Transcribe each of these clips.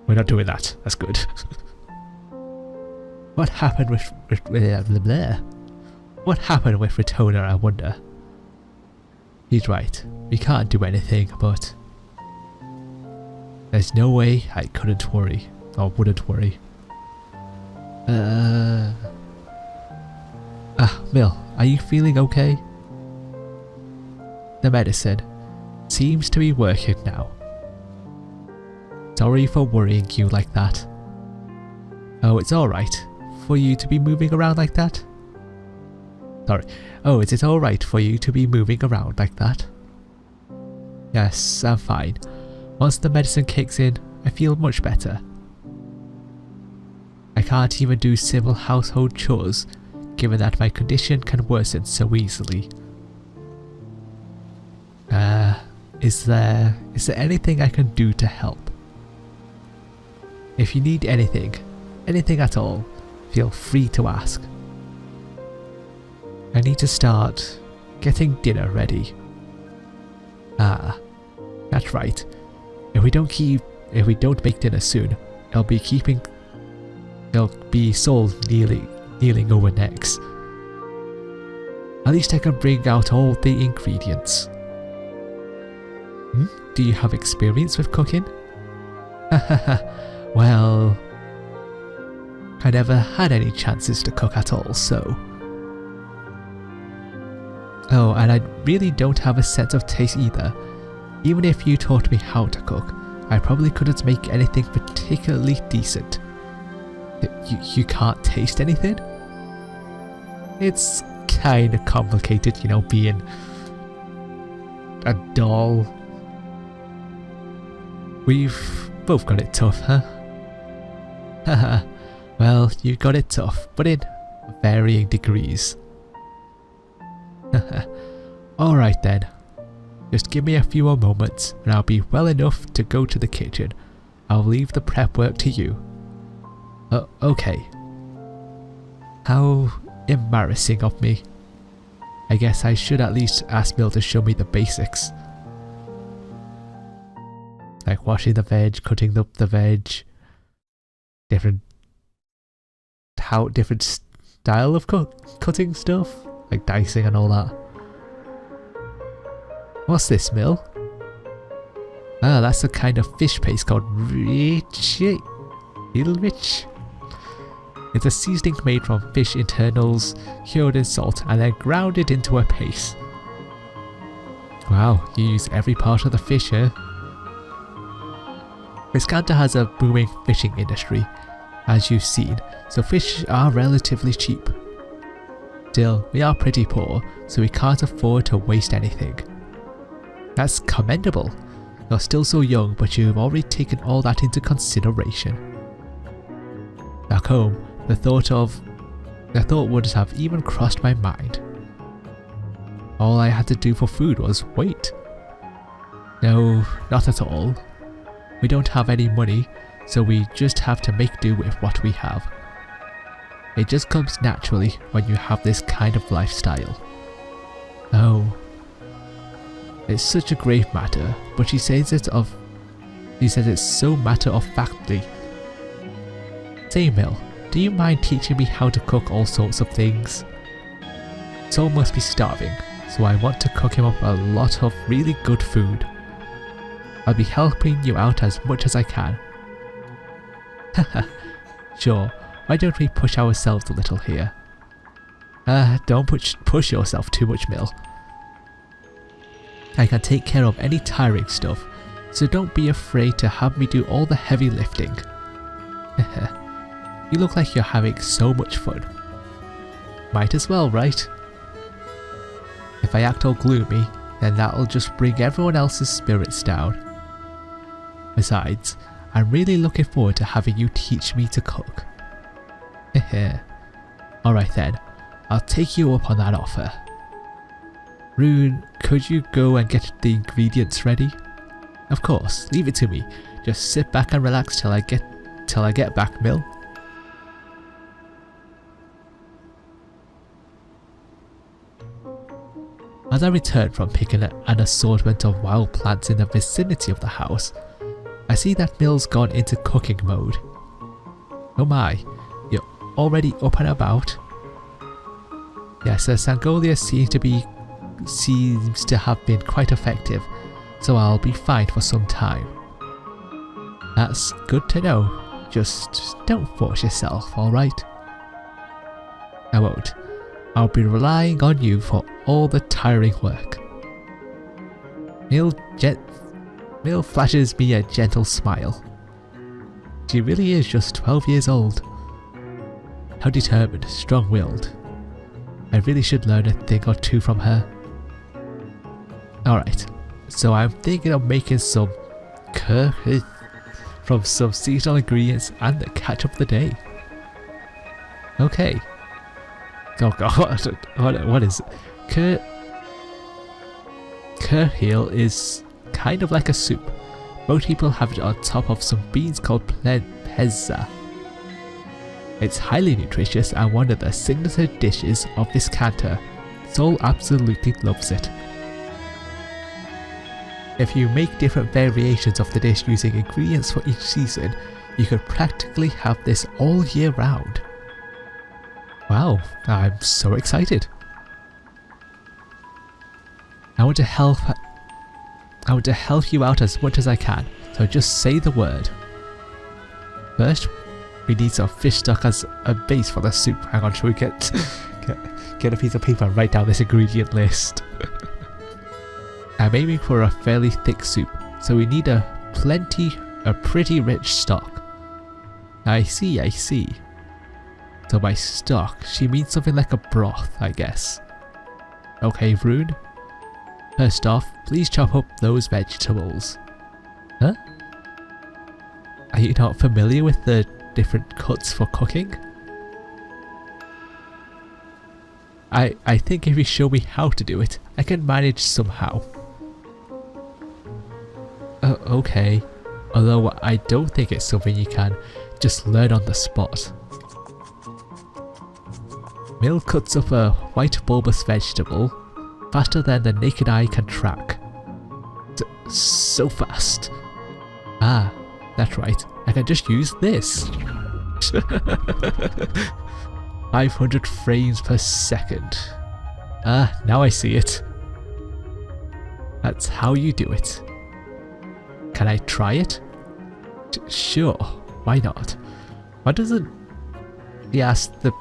We're not doing that. That's good. What happened with blah, blah, blah. What happened with Ratona, I wonder? He's right. We can't do anything, but there's no way I couldn't worry, or wouldn't worry. Mill, are you feeling okay? The medicine seems to be working now. Sorry for worrying you like that. Oh, it's alright for you to be moving around like that? Sorry. Oh, is it alright for you to be moving around like that? Yes, I'm fine. Once the medicine kicks in, I feel much better. I can't even do simple household chores, given that my condition can worsen so easily. Is there anything I can do to help? If you need anything at all, feel free to ask. I need to start getting dinner ready. Ah, that's right. If we don't make dinner soon, I'll be Saul kneeling over necks. At least I can bring out all the ingredients. Do you have experience with cooking? Well, I never had any chances to cook at all, so. Oh, and I really don't have a sense of taste either. Even if you taught me how to cook, I probably couldn't make anything particularly decent. You can't taste anything? It's kinda complicated, you know, being a doll. We've both got it tough, huh? Haha, well, you got it tough, but in varying degrees. Alright then, just give me a few more moments and I'll be well enough to go to the kitchen. I'll leave the prep work to you. Okay. How embarrassing of me. I guess I should at least ask Mill to show me the basics. Like washing the veg, cutting up the veg, different style of cutting stuff, like dicing and all that. What's this, Mill? Ah, that's a kind of fish paste called rich. It's a seasoning made from fish internals, cured in salt, and then grounded into a paste. Wow, you use every part of the fish here. Viscanta has a booming fishing industry, as you've seen, so fish are relatively cheap. Still, we are pretty poor, so we can't afford to waste anything. That's commendable. You're still so young, but you've already taken all that into consideration. Back home, the thought wouldn't have even crossed my mind. All I had to do for food was wait. No, not at all. We don't have any money, so we just have to make do with what we have. It just comes naturally when you have this kind of lifestyle. Oh, it's such a grave matter, but she says it's so matter-of-factly. Say, Mill, do you mind teaching me how to cook all sorts of things? Saul must be starving, so I want to cook him up a lot of really good food. I'll be helping you out as much as I can. Haha, sure, why don't we push ourselves a little here? Don't push yourself too much, Mill. I can take care of any tiring stuff, so don't be afraid to have me do all the heavy lifting. You look like you're having so much fun. Might as well, right? If I act all gloomy, then that'll just bring everyone else's spirits down. Besides, I'm really looking forward to having you teach me to cook. Alright then, I'll take you up on that offer. Rune, could you go and get the ingredients ready? Of course, leave it to me. Just sit back and relax till I get back, Mill. As I returned from picking an assortment of wild plants in the vicinity of the house, I see that Mill's gone into cooking mode. Oh my, you're already up and about? Yes, the Sangolia seems to have been quite effective, so I'll be fine for some time. That's good to know. Just don't force yourself, alright? I won't. I'll be relying on you for all the tiring work. Mill flashes me a gentle smile. She really is just 12 years old. How determined, strong-willed. I really should learn a thing or two from her. Alright, so I'm thinking of making some curry from some seasonal ingredients and the catch of the day. Okay. Oh god, what is it? Kurheel is kind of like a soup. Most people have it on top of some beans called pezza. It's highly nutritious and one of the signature dishes of this canter. Sol absolutely loves it. If you make different variations of the dish using ingredients for each season, you could practically have this all year round. Wow, I'm so excited. I want to help you out as much as I can, so just say the word. First, we need some fish stock as a base for the soup. Hang on, should we get a piece of paper and write down this ingredient list? I'm aiming for a fairly thick soup, so we need a pretty rich stock. I see. So by stock, she means something like a broth, I guess. Okay, Rune. First off, please chop up those vegetables. Huh? Are you not familiar with the different cuts for cooking? I think if you show me how to do it, I can manage somehow. Okay. Although I don't think it's something you can just learn on the spot. Mill cuts up a white bulbous vegetable faster than the naked eye can track. So fast. Ah, that's right. I can just use this. 500 frames per second. Ah, now I see it. That's how you do it. Can I try it? Sure, why not? Why doesn't he ask the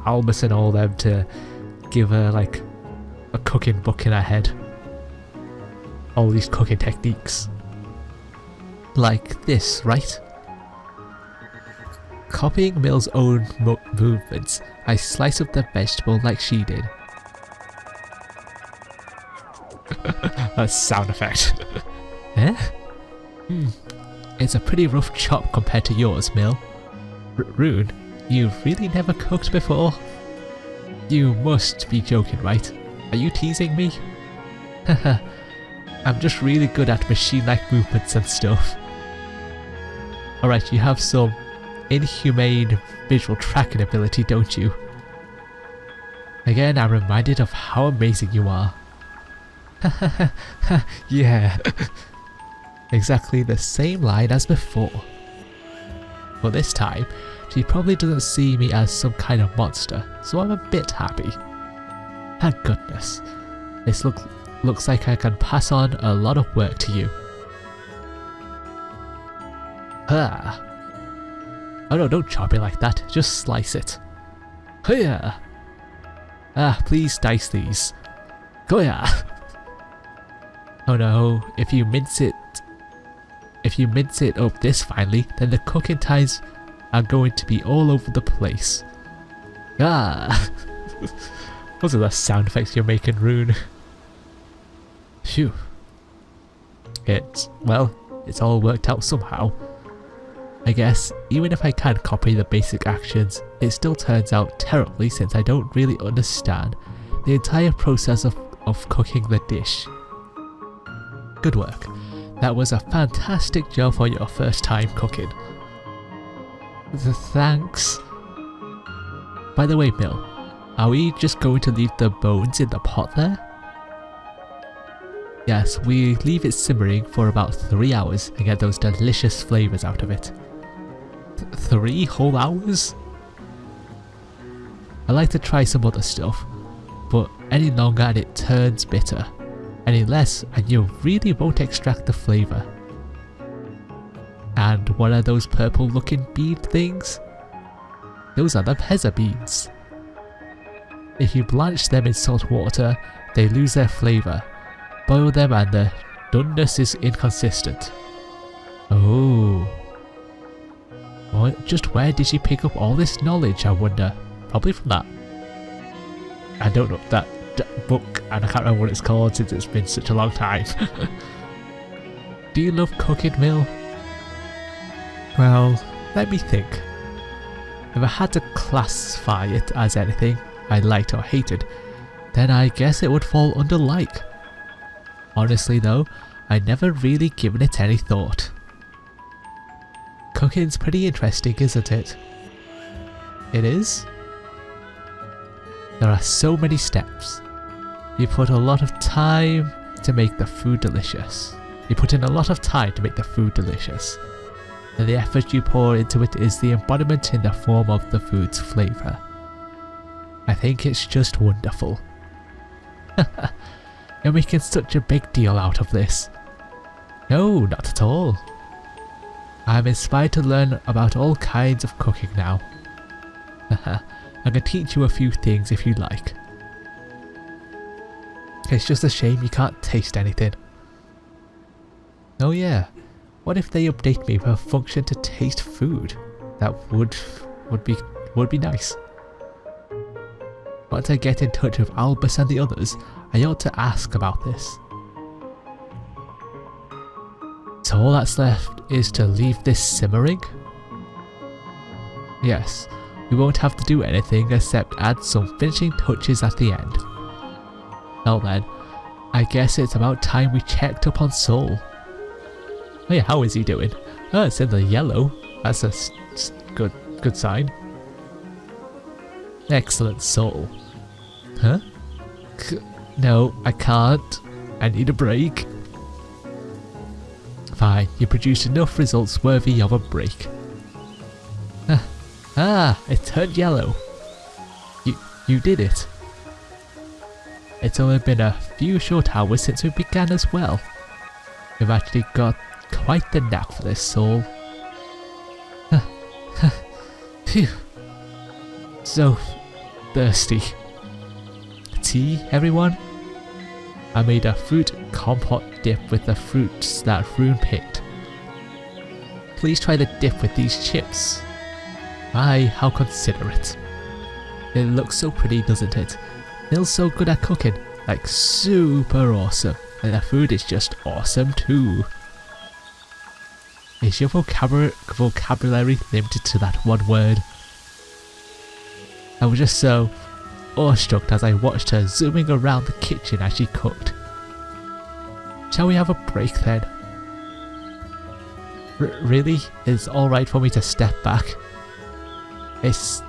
Almas and all them to give her like a cooking book in her head? All these cooking techniques. Like this, right? Copying Mill's own movements, I slice up the vegetable like she did. A sound effect. Eh? It's a pretty rough chop compared to yours, Mill. Rune, you've really never cooked before? You must be joking, right? Are you teasing me? Haha, I'm just really good at machine-like movements and stuff. Alright, you have some inhumane visual tracking ability, don't you? Again, I'm reminded of how amazing you are. Yeah. Exactly the same line as before. But this time, she probably doesn't see me as some kind of monster, so I'm a bit happy. Thank goodness. This looks like I can pass on a lot of work to you. Ah. Oh no, don't chop it like that, just slice it. Hiya! Ah, please dice these. Goya! Oh no, if you mince it up this finely, then the cooking times are going to be all over the place. Ah! Those are the sound effects you're making, Rune. Phew. It's all worked out somehow. I guess, even if I can copy the basic actions, it still turns out terribly since I don't really understand the entire process of cooking the dish. Good work. That was a fantastic job for your first time cooking. Thanks. By the way, Mill, are we just going to leave the bones in the pot there? Yes, we leave it simmering for about 3 hours and get those delicious flavours out of it. 3 whole hours? I like to try some other stuff, but any longer and it turns bitter. Any less and you really won't extract the flavour. And what are those purple looking bead things? Those are the pezza beans. If you blanch them in salt water, they lose their flavour. Boil them and the doneness is inconsistent. Oh. Well, just where did she pick up all this knowledge, I wonder? Probably from that. I don't know, that book, and I can't remember what it's called since it's been such a long time. Do you love cooking, Mill? Well, let me think. If I had to classify it as anything I liked or hated, then I guess it would fall under like. Honestly though, I'd never really given it any thought. Cooking's pretty interesting, isn't it? It is? There are so many steps. You put a lot of time to make the food delicious. You put in a lot of time to make the food delicious. And the effort you pour into it is the embodiment in the form of the food's flavour. I think it's just wonderful. You're making such a big deal out of this. No, not at all. I'm inspired to learn about all kinds of cooking now. I can teach you a few things if you like. It's just a shame you can't taste anything. Oh yeah, what if they update me with a function to taste food? That would be nice. Once I get in touch with Albus and the others, I ought to ask about this. So all that's left is to leave this simmering? Yes, we won't have to do anything except add some finishing touches at the end. Well then, I guess it's about time we checked up on Soul. Oh yeah, how is he doing? Oh, it's in the yellow. That's a good sign. Excellent, Soul. Huh? No, I can't. I need a break. Fine, you produced enough results worthy of a break. It turned yellow. You did it. It's only been a few short hours since we began as well. We've actually got quite the knack for this, Soul. Phew. So thirsty. Tea, everyone? I made a fruit compote dip with the fruits that Rune picked. Please try the dip with these chips. My, how considerate. It looks so pretty, doesn't it? Mill's so good at cooking, like super awesome, and the food is just awesome too. Is your vocabulary limited to that one word? I was just so awestruck as I watched her zooming around the kitchen as she cooked. Shall we have a break then? Really? It's alright for me to step back? It's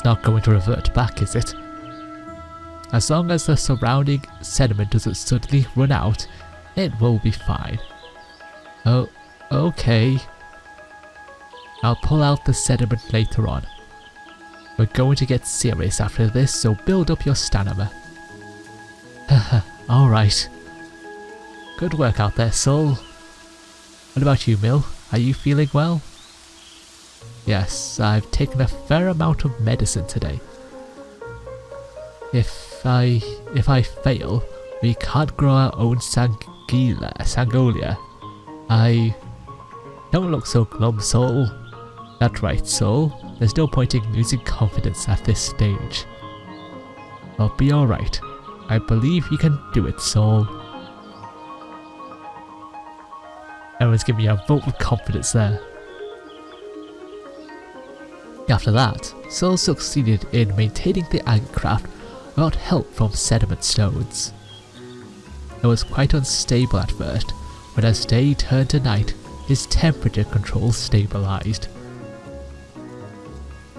not going to revert back, is it? As long as the surrounding sediment doesn't suddenly run out, it will be fine. Oh, okay. I'll pull out the sediment later on. We're going to get serious after this, so build up your stamina. Alright. Good work out there, Soul. What about you, Mill? Are you feeling well? Yes, I've taken a fair amount of medicine today. If I fail, we can't grow our own Sangolia. Don't look so glum, Soul. That's right, Soul. There's no point in losing confidence at this stage. I'll be alright. I believe you can do it, Soul. Everyone's giving me a vote of confidence there. After that, Soul succeeded in maintaining the anchorcraft without help from sediment stones. It was quite unstable at first, but as day turned to night, his temperature control stabilized.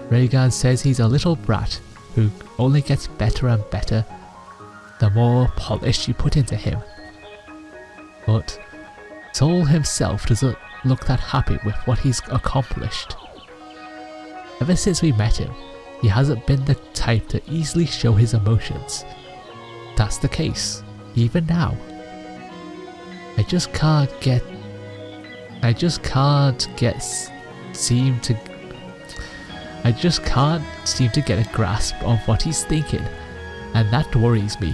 Rhaegar says he's a little brat who only gets better and better the more polish you put into him. but Soul himself doesn't look that happy with what he's accomplished. Ever since we met him, he hasn't been the type to easily show his emotions. That's the case, even now. I just can't seem to get a grasp of what he's thinking, and that worries me.